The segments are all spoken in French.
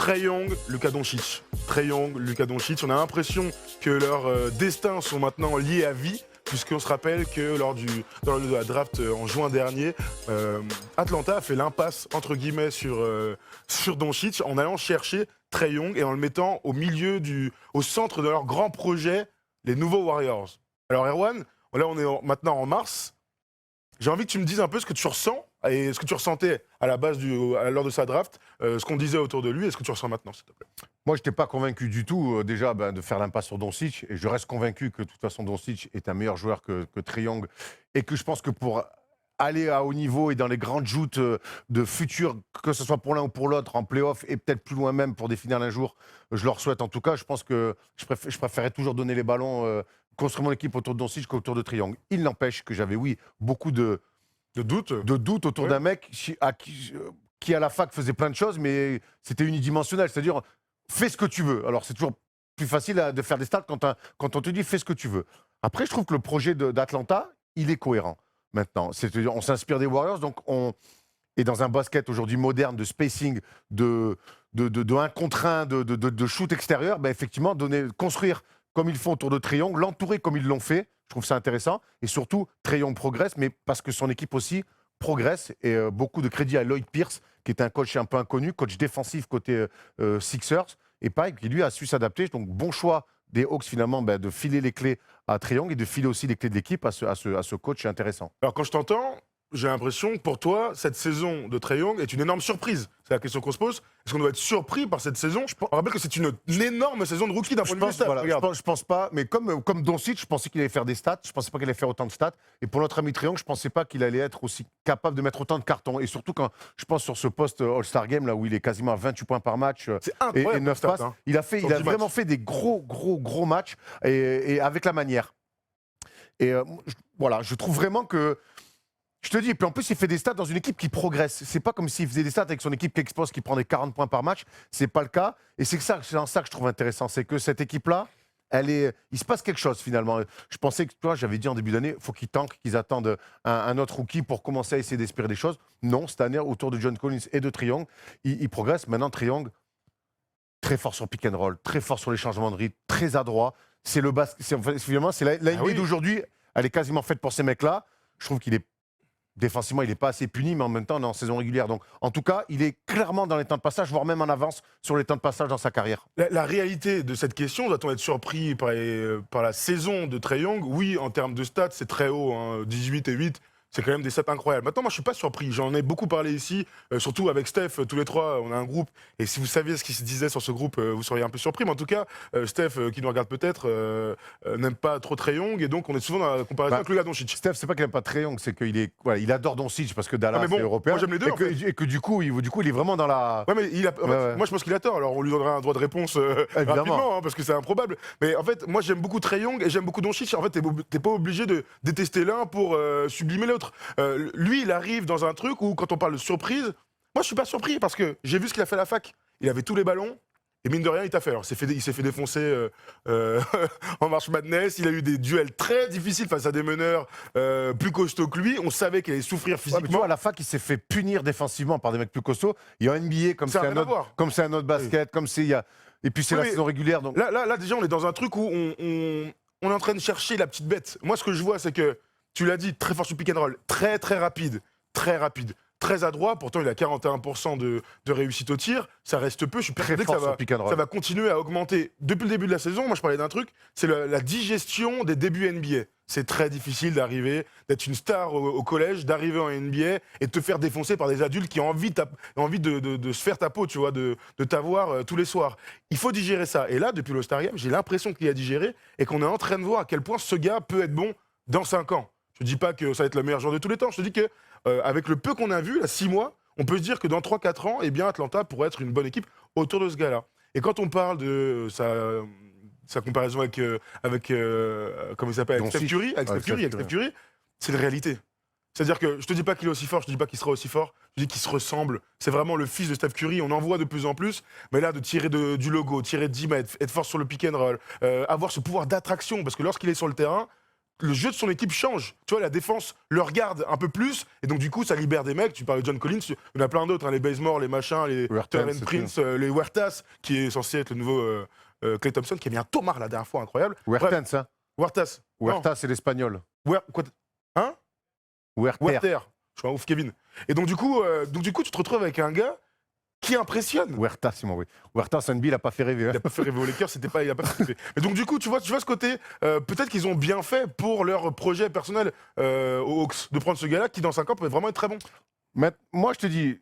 Trae Young, Luka Doncic. Trae Young, Luka Doncic. On a l'impression que leurs destins sont maintenant liés à vie, puisqu'on se rappelle que lors de la draft en juin dernier, Atlanta a fait l'impasse entre guillemets sur Doncic en allant chercher Trae Young et en le mettant au centre de leur grand projet, les nouveaux Warriors. Alors Erwan, là on est maintenant en mars. J'ai envie que tu me dises un peu ce que tu ressens et ce que tu ressentais à la base lors de sa draft, ce qu'on disait autour de lui et ce que tu ressens maintenant, s'il te plaît. Moi, je n'étais pas convaincu du tout, déjà, de faire l'impasse sur Doncic. Et je reste convaincu que, de toute façon, Doncic est un meilleur joueur que Trae Young. Et que je pense que pour aller à haut niveau et dans les grandes joutes de futur, que ce soit pour l'un ou pour l'autre, en play-off et peut-être plus loin même pour des finales un jour, je leur souhaite en tout cas. Je pense que je préférais toujours donner les ballons, construire mon équipe autour de Doncic qu'autour de Trae Young. Il n'empêche que j'avais, oui, beaucoup de doutes autour d'un mec qui, à la fac, faisait plein de choses, mais c'était unidimensionnel. C'est-à-dire, fais ce que tu veux. Alors, c'est toujours plus facile de faire des stats quand on te dit fais ce que tu veux. Après, je trouve que le projet d'Atlanta, il est cohérent maintenant. C'est-à-dire, on s'inspire des Warriors, donc on est dans un basket aujourd'hui moderne de spacing, de 1 contre 1, de shoot extérieur. Ben, effectivement, construire comme ils font autour de Trae Young, l'entourer comme ils l'ont fait. Je trouve ça intéressant. Et surtout, Trae Young progresse, mais parce que son équipe aussi progresse. Et beaucoup de crédit à Lloyd Pierce, qui est un coach un peu inconnu, coach défensif côté Sixers. Et pareil, qui lui a su s'adapter. Donc, bon choix des Hawks, finalement, de filer les clés à Trae Young et de filer aussi les clés de l'équipe à ce coach intéressant. Alors, quand je t'entends, j'ai l'impression que pour toi, cette saison de Trae Young est une énorme surprise. C'est la question qu'on se pose. Est-ce qu'on doit être surpris par cette saison? On rappelle que c'est une énorme saison de rookie d'un point de vue stats. Voilà, je pense pas, mais comme Doncic, je pensais qu'il allait faire des stats. Je pensais pas qu'il allait faire autant de stats. Et pour notre ami Trae Young, je pensais pas qu'il allait être aussi capable de mettre autant de cartons. Et surtout quand je pense sur ce post All-Star Game, là où il est quasiment à 28 points par match et 9 passes, il a vraiment fait des gros matchs et avec la manière. Et voilà, je trouve vraiment que. Je te dis, et puis en plus, il fait des stats dans une équipe qui progresse. C'est pas comme s'il faisait des stats avec son équipe qui explose, qui prend des 40 points par match. C'est pas le cas. Et c'est dans ça que je trouve intéressant. C'est que cette équipe-là, il se passe quelque chose finalement. Je pensais que, toi, j'avais dit en début d'année, il faut qu'ils tankent, qu'ils attendent un autre rookie pour commencer à essayer d'espérer des choses. Non, cette année, autour de John Collins et de Trae Young, il progresse. Maintenant, Trae Young, très fort sur pick and roll, très fort sur les changements de rythme, très adroit. C'est le basket. Finalement, c'est la NBA d'aujourd'hui. Elle est quasiment faite pour ces mecs-là. Je trouve qu'il est défensivement, il n'est pas assez puni, mais en même temps, on est en saison régulière. Donc, en tout cas, il est clairement dans les temps de passage, voire même en avance sur les temps de passage dans sa carrière. La réalité de cette question, doit-on être surpris par la saison de Trae Young? Oui, en termes de stats, c'est très haut, 18 et 8. C'est quand même des stats incroyables. Maintenant, moi, je ne suis pas surpris. J'en ai beaucoup parlé ici, surtout avec Steph. Tous les trois, on a un groupe. Et si vous saviez ce qui se disait sur ce groupe, vous seriez un peu surpris. Mais en tout cas, Steph, qui nous regarde peut-être, n'aime pas trop Trae Young. Et donc, on est souvent dans la comparaison avec Luka Doncic. Steph, c'est pas qu'il n'aime pas Trae Young, c'est qu'il adore Doncic parce que Dallas est européen. Moi, j'aime les deux. Et que du coup, il est vraiment dans la. Ouais, mais moi, je pense qu'il a tort. Alors, on lui donnera un droit de réponse rapidement, parce que c'est improbable. Mais en fait, moi, j'aime beaucoup Trae Young et j'aime beaucoup Doncic. En fait, t'es pas obligé de détester l'un pour sublimer l'autre. Lui, il arrive dans un truc où, quand on parle de surprise, moi, je suis pas surpris parce que j'ai vu ce qu'il a fait à la fac. Il avait tous les ballons et mine de rien, il t'a fait. Alors, il s'est fait défoncer en March Madness. Il a eu des duels très difficiles face à des meneurs plus costauds que lui. On savait qu'il allait souffrir physiquement. Ouais, tu vois, à la fac, il s'est fait punir défensivement par des mecs plus costauds. Il y a un NBA comme c'est un autre basket, comme c'est et puis c'est la saison régulière. Donc là, déjà, on est dans un truc où on est en train de chercher la petite bête. Moi, ce que je vois, c'est que tu l'as dit, très fort sur pick and roll, très rapide, très adroit. Pourtant, il a 41% de réussite au tir. Ça reste peu. Je suis persuadé que ça va continuer à augmenter. Depuis le début de la saison, moi, je parlais d'un truc, c'est la digestion des débuts NBA. C'est très difficile d'être une star au collège, d'arriver en NBA et de te faire défoncer par des adultes qui ont envie de se faire ta peau, tu vois, de t'avoir tous les soirs. Il faut digérer ça. Et là, depuis l'All-Star Game, j'ai l'impression qu'il a digéré et qu'on est en train de voir à quel point ce gars peut être bon dans 5 ans. Je ne dis pas que ça va être le meilleur joueur de tous les temps. Je te dis qu'avec le peu qu'on a vu, là, 6 mois, on peut se dire que dans 3-4 ans, eh bien, Atlanta pourrait être une bonne équipe autour de ce gars-là. Et quand on parle de sa comparaison avec comment il s'appelle, avec Steph Curry, c'est une réalité. C'est-à-dire que je te dis pas qu'il est aussi fort, je te dis pas qu'il sera aussi fort, je dis qu'il se ressemble. C'est vraiment le fils de Steph Curry, on en voit de plus en plus. Mais là, de tirer du logo, tirer de 10 mètres, être fort sur le pick and roll, avoir ce pouvoir d'attraction, parce que lorsqu'il est sur le terrain, le jeu de son équipe change. Tu vois, la défense le regarde un peu plus, et donc du coup, ça libère des mecs. Tu parles de John Collins, il y en a plein d'autres, hein, les Bazemore, les machins, les Huertas, Taurean c'est Prince, les Huertas, qui est censé être le nouveau Klay Thompson, qui a mis un Tomar la dernière fois, incroyable. Bref, Huertas, hein. Huertas. Huertas, c'est l'espagnol. Quoi hein Huertas. Huerter. Je suis un ouf, Kevin. Et donc du coup, tu te retrouves avec un gars qui impressionne. Huertas, c'est oui. Huertas, NBA, il n'a pas fait rêver. Il Hein. n'a pas fait rêver aux Lakers, il a pas fait rêver. Mais donc du coup, tu vois ce côté, peut-être qu'ils ont bien fait pour leur projet personnel aux Hawks, de prendre ce gars-là qui dans 5 ans peut vraiment être très bon. Mais moi, je te dis,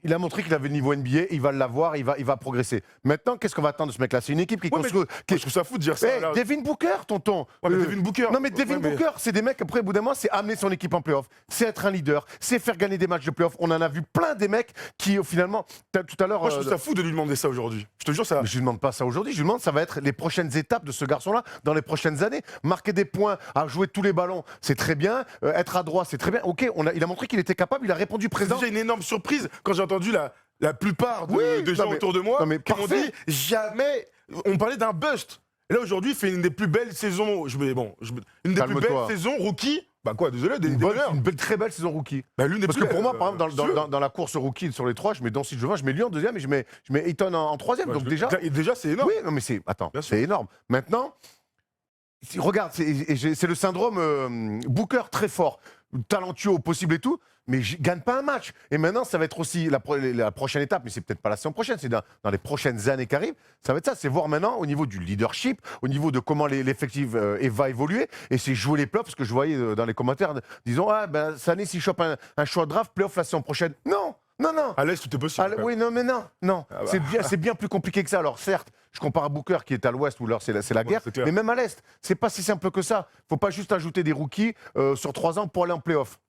il a montré qu'il avait le niveau NBA, il va l'avoir, il va progresser. Maintenant, qu'est-ce qu'on va attendre de ce mec-là? C'est une équipe qui Ouais, construit. Moi, je trouve ça fou de dire ça. Hey, Devin Booker, tonton. Ouais, mais Devin Booker. Non, mais Devin Booker, c'est des mecs, après, au bout d'un moment, c'est amener son équipe en playoff. C'est être un leader, c'est faire gagner des matchs de playoff. On en a vu plein des mecs qui, finalement, tout à l'heure. Moi, je trouve ça fou de lui demander ça aujourd'hui. Je te jure, ça. Mais je lui demande pas ça aujourd'hui, je lui demande ça va être les prochaines étapes de ce garçon-là dans les prochaines années. Marquer des points, à jouer tous les ballons, c'est très bien. Être à droit, c'est très bien. Ok, il a montré qu'il était capable, il a répondu C'est présent. déjà une énorme surprise quand j'ai entendu la plupart Oui, des gens autour de moi non, mais qui m'ont parfait. dit jamais. On parlait d'un bust. Et là, aujourd'hui, il fait une des plus belles saisons. Une des plus Calme-toi. belles saisons rookie. Bah quoi, désolé, des Une meilleures. très belle saison rookie. Bah, l'une des Parce plus que pour moi, belles, par exemple, sûr. dans la course rookie sur les trois, je mets Doncic devant, je mets lui en deuxième et je mets Ayton en troisième. Ouais, donc déjà, déjà, c'est énorme. oui, non mais attends, Bien sûr. c'est énorme. Maintenant, regarde, c'est le syndrome Booker très fort, talentueux au possible et tout, mais je gagne pas un match. Et maintenant, ça va être aussi la prochaine étape, mais c'est peut-être pas la saison prochaine, c'est dans les prochaines années qui arrivent. Ça va être ça, c'est voir maintenant au niveau du leadership, au niveau de comment l'effectif va évoluer, et c'est jouer les playoffs, parce que je voyais dans les commentaires, disons, ah ben, cette année, s'il chope un choix de draft, playoff la saison prochaine. Non, non, non. À l'Est, tout est possible. Ah, oui, non, mais non, non. Ah bah. C'est bien plus compliqué que ça. Alors, certes, je compare à Booker qui est à l'Ouest où alors c'est la guerre, c'est clair. mais même à l'Est, c'est pas si simple que ça. Faut pas juste ajouter des rookies sur 3 ans pour aller en playoff.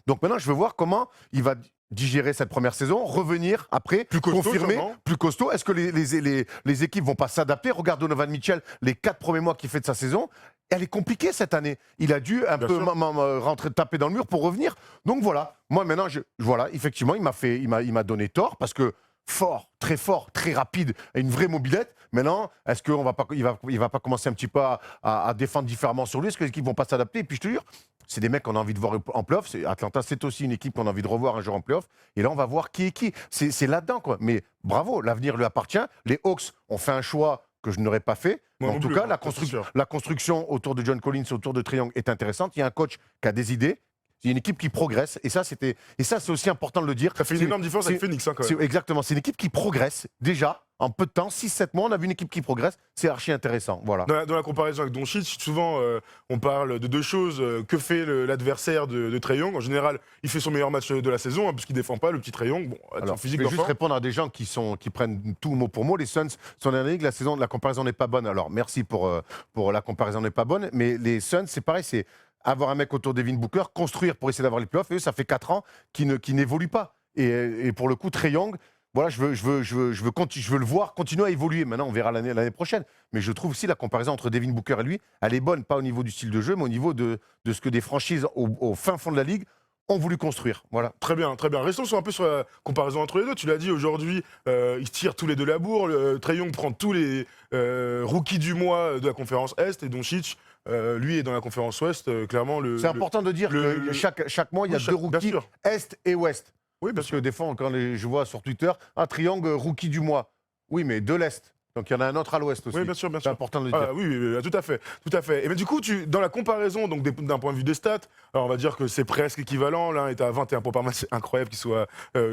Donc maintenant, je veux voir comment il va digérer cette première saison, revenir après, Plus costaud, confirmer, sûrement. plus costaud. Est-ce que les équipes vont pas s'adapter? Regarde Donovan Mitchell, les 4 premiers mois qu'il fait de sa saison, elle est compliquée cette année. Il a dû un Bien peu sûr. rentrer, taper dans le mur pour revenir. Donc voilà, moi maintenant, voilà, effectivement, il m'a donné tort parce que fort, très rapide, une vraie mobilette. Maintenant, est-ce qu'il va pas commencer un petit peu à défendre différemment sur lui? Est-ce que les équipes vont pas s'adapter? Et puis je te jure, c'est des mecs qu'on a envie de voir en playoff. Atlanta, c'est aussi une équipe qu'on a envie de revoir un jour en playoff. Et là, on va voir qui est qui. C'est là-dedans, quoi. Mais bravo, l'avenir lui appartient. Les Hawks ont fait un choix que je n'aurais pas fait. Moi Mais en non tout plus, cas, hein, ça, c'est sûr. la construction autour de John Collins, autour de Trae Young est intéressante. Il y a un coach qui a des idées. Il y a une équipe qui progresse. Et ça, c'est aussi important de le dire. Ça fait une énorme différence avec Phoenix, hein, quand même. Exactement. C'est une équipe qui progresse déjà. En peu de temps, 6-7 mois, on a vu une équipe qui progresse. C'est archi intéressant. Voilà. Dans la comparaison avec Doncic, souvent on parle de deux choses. Que fait l'adversaire de Trae Young? En général, il fait son meilleur match de la saison, hein, puisqu'il ne défend pas, le petit Trae Young. Bon, Alors, son je physique vais juste d'enfant. répondre à des gens qui prennent tout mot pour mot. Les Suns sont dans la ligue, la comparaison n'est pas bonne. Alors, merci pour la comparaison n'est pas bonne. Mais les Suns, c'est pareil, c'est avoir un mec autour de Devin Booker, construire pour essayer d'avoir les playoffs. Et eux, ça fait 4 ans qu'ils n'évoluent pas. Et pour le coup, Trae Young, voilà, je veux le voir continuer à évoluer. Maintenant, on verra l'année prochaine. Mais je trouve aussi la comparaison entre Devin Booker et lui, elle est bonne, pas au niveau du style de jeu, mais au niveau de ce que des franchises au fin fond de la ligue ont voulu construire. Voilà. Très bien, très bien. Restons un peu sur la comparaison entre les deux. Tu l'as dit, aujourd'hui, ils se tirent tous les deux la bourre. Trae Young prend tous les rookies du mois de la conférence Est et Doncic, lui, est dans la conférence Ouest. Clairement, C'est important de dire que chaque mois, il y a Oui, deux bien rookies, sûr. Est et Ouest. Oui, bien Parce sûr. que des fois, quand je vois sur Twitter, un triangle rookie du mois. Oui, mais de l'Est. Donc il y en a un autre à l'Ouest aussi. Oui, bien sûr, bien C'est sûr. important de le dire. Ah, oui, tout à fait, tout à fait. Et mais du coup, dans la comparaison, donc d'un point de vue des stats, alors on va dire que c'est presque équivalent. L'un est à 21 points par match, c'est incroyable qu'il soit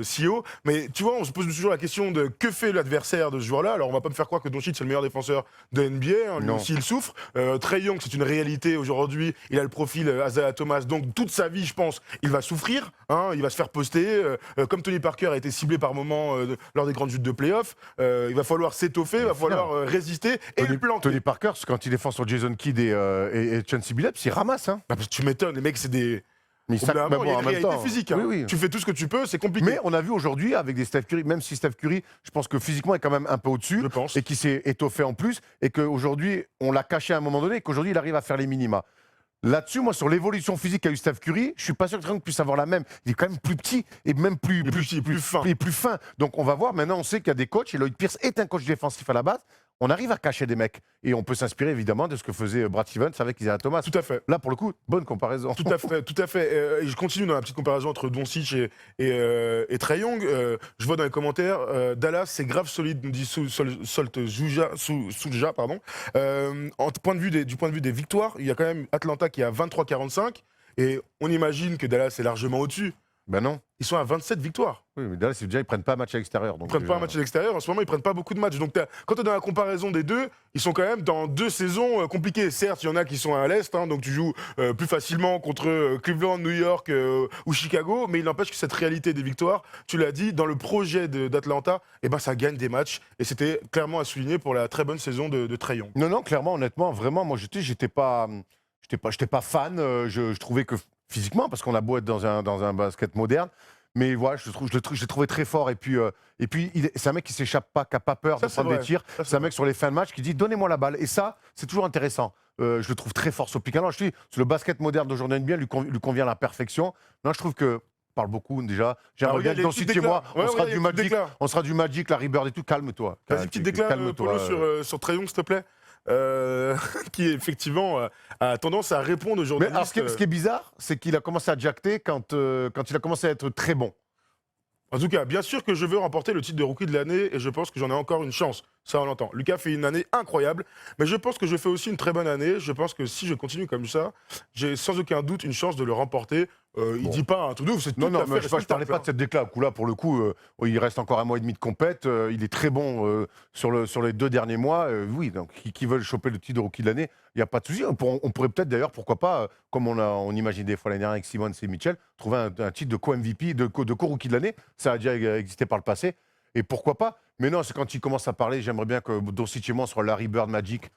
si haut. Mais tu vois, on se pose toujours la question de que fait l'adversaire de ce joueur-là. Alors on va pas me faire croire que Doncic c'est le meilleur défenseur de NBA. Hein, lui Non. aussi, il souffre. Trae Young, c'est une réalité aujourd'hui. Il a le profil Isaiah Thomas, donc toute sa vie, je pense, il va souffrir. Hein, il va se faire poster. Comme Tony Parker a été ciblé par moment lors des grandes joutes de playoffs, il va falloir s'étoffer, il va falloir résister et le planter. Tony Parker, quand il défend sur Jason Kidd et Chauncey Billups, il ramasse. Hein. Bah, parce que tu m'étonnes, les mecs, c'est des. Mais Au bout d'un moment, il y a une réalité physique. Hein. Oui, oui. Tu fais tout ce que tu peux, c'est compliqué. Mais on a vu aujourd'hui avec des Steph Curry, même si Steph Curry, je pense que physiquement est quand même un peu au-dessus, Je pense. et qui s'est étoffé en plus, et qu'aujourd'hui, on l'a caché à un moment donné, et qu'aujourd'hui, il arrive à faire les minima. Là-dessus, moi, sur l'évolution physique qu'a eu Steph Curry, je suis pas sûr que Trae Young puisse avoir la même. Il est quand même plus petit et même plus Il est plus fin. plus fin. Donc on va voir. Maintenant, on sait qu'il y a des coachs, et Lloyd Pierce est un coach défensif à la base. on arrive à cacher des mecs. Et on peut s'inspirer évidemment de ce que faisait Brad Stevens avec Isaiah Thomas. Tout à fait. Là, pour le coup, bonne comparaison. Tout à fait, tout à fait. Et je continue dans la petite comparaison entre Doncic et Trae Young. Je vois dans les commentaires, Dallas, c'est grave solide, nous dit Solt Souja, pardon. Du point de vue des victoires, il y a quand même Atlanta qui est à 23-45, et on imagine que Dallas est largement au-dessus. Ben non. Ils sont à 27 victoires. Oui, mais Dallas, déjà, ils prennent pas un match à l'extérieur. Ils prennent pas un match à l'extérieur. En ce moment, ils prennent pas beaucoup de matchs. Donc, quand tu es dans la comparaison des deux, ils sont quand même dans deux saisons compliquées. Certes, il y en a qui sont à l'Est, hein, donc tu joues plus facilement contre Cleveland, New York ou Chicago. Mais il n'empêche que cette réalité des victoires, tu l'as dit, dans le projet d'Atlanta, eh ben, ça gagne des matchs. Et c'était clairement à souligner pour la très bonne saison de Trae Young. Non, clairement, honnêtement, vraiment, moi, j'étais pas fan. Je trouvais que physiquement, parce qu'on a beau être dans un basket moderne, mais voilà, je l'ai trouvé très fort. Et puis c'est un mec qui s'échappe pas, qui n'a pas peur de prendre des tirs. C'est un mec sur les fins de match qui dit donnez-moi la balle. Et ça, c'est toujours intéressant. Je le trouve très fort sur pick and roll. Je dis, le basket moderne d'aujourd'hui NBA lui convient à la perfection. Non, je trouve que parle beaucoup déjà. J'aimerais bien que dans chez moi, on sera du Magic, Larry Bird et tout. Calme-toi. Vas-y, petite déclat, Polo, sur Trae Young, s'il te plaît. Qui effectivement a tendance à répondre aujourd'hui. Mais alors, ce qui est bizarre, c'est qu'il a commencé à jacter quand il a commencé à être très bon. En tout cas, bien sûr que je veux remporter le titre de rookie de l'année et je pense que j'en ai encore une chance. Ça, on l'entend. Lucas fait une année incroyable, mais je pense que je fais aussi une très bonne année. Je pense que si je continue comme ça, j'ai sans aucun doute une chance de le remporter. Il dit pas un truc de ouf, c'est tout Non, à fait mais je parlais pas de cette déclat. Là, pour le coup, il reste encore un mois et demi de compète. Il est très bon sur les 2 derniers mois. Oui, donc qui veulent choper le titre de rookie de l'année, il n'y a pas de souci. On pourrait peut-être d'ailleurs, pourquoi pas, comme on imagine des fois l'année dernière avec Simmons et Mitchell, trouver un titre de co-MVP, de co-rookie de l'année. Ça a déjà existé par le passé. Et pourquoi pas? Mais non, c'est quand il commence à parler, j'aimerais bien que Doncic et moi sur Larry Bird Magic.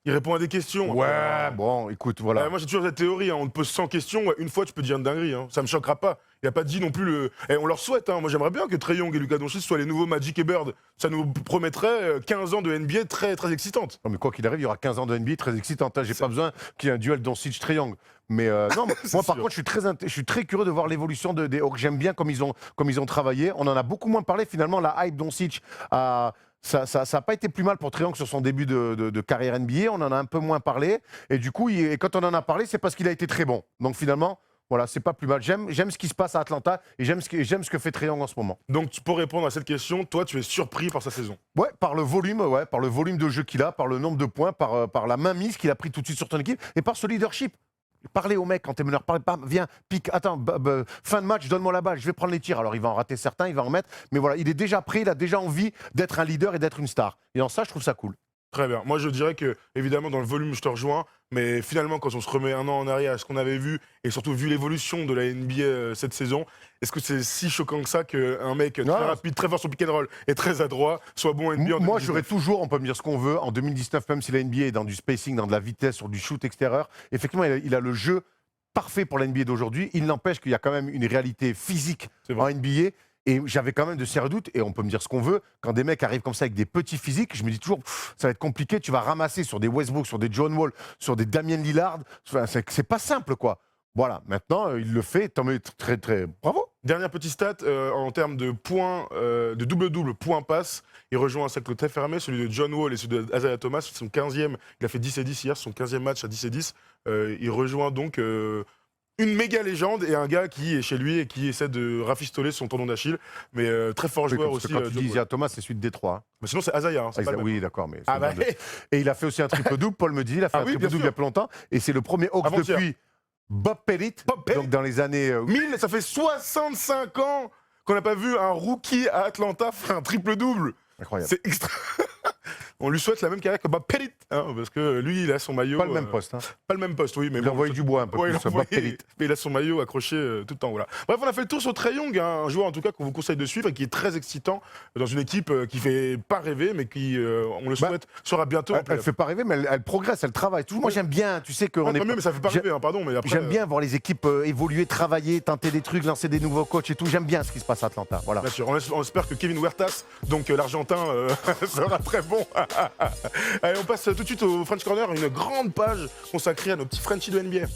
Il répond à des questions. Ouais, bon, écoute, voilà. Moi, j'ai toujours cette théorie. On te pose 100 questions. Une fois, tu peux dire une dinguerie. Ça me choquera pas. Il n'a pas dit non plus le. On leur souhaite. Moi, j'aimerais bien que Trae Young et Luka Doncic soient les nouveaux Magic et Bird. Ça nous promettrait 15 ans de NBA très, très excitantes. Non, mais quoi qu'il arrive, il y aura 15 ans de NBA très excitante. J'ai pas besoin qu'il y ait un duel Doncic-Trae Young. Mais non, moi, par contre, je suis très curieux de voir l'évolution des Hawks. J'aime bien comme ils ont travaillé. On en a beaucoup moins parlé. Finalement, la hype Doncic a. Ça n'a pas été plus mal pour Trae Young sur son début de carrière NBA. On en a un peu moins parlé. Et du coup, quand on en a parlé, c'est parce qu'il a été très bon. Donc finalement, voilà, c'est pas plus mal. J'aime ce qui se passe à Atlanta et j'aime ce que fait Trae Young en ce moment. Donc pour répondre à cette question, toi, tu es surpris par sa saison? Ouais, par le volume de jeu qu'il a, par le nombre de points, par la mainmise qu'il a pris tout de suite sur ton équipe et par ce leadership. Parlez au mec quand t'es meneur, viens, pique, attends, fin de match, donne-moi la balle, je vais prendre les tirs. Alors il va en rater certains, il va en mettre, mais voilà, il est déjà prêt, il a déjà envie d'être un leader et d'être une star. Et en ça, je trouve ça cool. Très bien. Moi, je dirais que, évidemment, dans le volume, je te rejoins. Mais finalement, quand on se remet un an en arrière à ce qu'on avait vu, et surtout vu l'évolution de la NBA cette saison, est-ce que c'est si choquant que ça qu'un mec très rapide, très fort sur pick and roll et très adroit soit bon en NBA? Moi, j'aurais toujours, on peut me dire ce qu'on veut, en 2019, même si la NBA est dans du spacing, dans de la vitesse, sur du shoot extérieur, effectivement, il a le jeu parfait pour la NBA d'aujourd'hui. Il n'empêche qu'il y a quand même une réalité physique en NBA. Et j'avais quand même de sérieux doutes, et on peut me dire ce qu'on veut, quand des mecs arrivent comme ça avec des petits physiques, je me dis toujours, ça va être compliqué, tu vas ramasser sur des Westbrook, sur des John Wall, sur des Damian Lillard, c'est pas simple, quoi. Voilà, maintenant, il le fait, tant mieux, très, très bravo. Dernière petite stat, en termes de points, de double-double, point passe, il rejoint un cercle très fermé, celui de John Wall et celui d'Isaiah Thomas, son 15e, il a fait 10 et 10 hier, son 15e match à 10 et 10, il rejoint donc... une méga légende et un gars qui est chez lui et qui essaie de rafistoler son tendon d'Achille. Mais très fort joueur aussi. Quand tu dis Isaiah Thomas, c'est celui de Détroit. Mais sinon, c'est Isaiah. Oui, d'accord. Mais et il a fait aussi un triple-double, Paul me dit. Il a fait un triple-double il y a plus longtemps. Et c'est le premier Hawks depuis Bob Pellit. Donc dans les années. Ça fait 65 ans qu'on n'a pas vu un rookie à Atlanta faire un triple-double. Incroyable. C'est extra. On lui souhaite la même carrière que Bob Pellit, parce que lui, il a son maillot. Pas le même poste. Pas le même poste, oui. Mais il a envoyé du bois un peu plus, Bob Pellit. Mais il a son maillot accroché tout le temps. Voilà. Bref, on a fait le tour sur Trae Young, un joueur en tout cas qu'on vous conseille de suivre et qui est très excitant dans une équipe qui fait pas rêver, mais qui, on le souhaite, sera bientôt. Elle fait pas rêver, mais elle progresse, elle travaille. Moi, j'aime bien, tu sais qu'on est. Mais ça fait pas rêver, pardon. Mais après, j'aime bien voir les équipes évoluer, travailler, tenter des trucs, lancer des nouveaux coachs et tout. J'aime bien ce qui se passe à Atlanta. Voilà. Bien sûr, on espère que Kevin Huertas, donc l'Argentin, sera très bon. Allez, on passe tout de suite au French Corner, une grande page consacrée à nos petits Frenchies de NBA.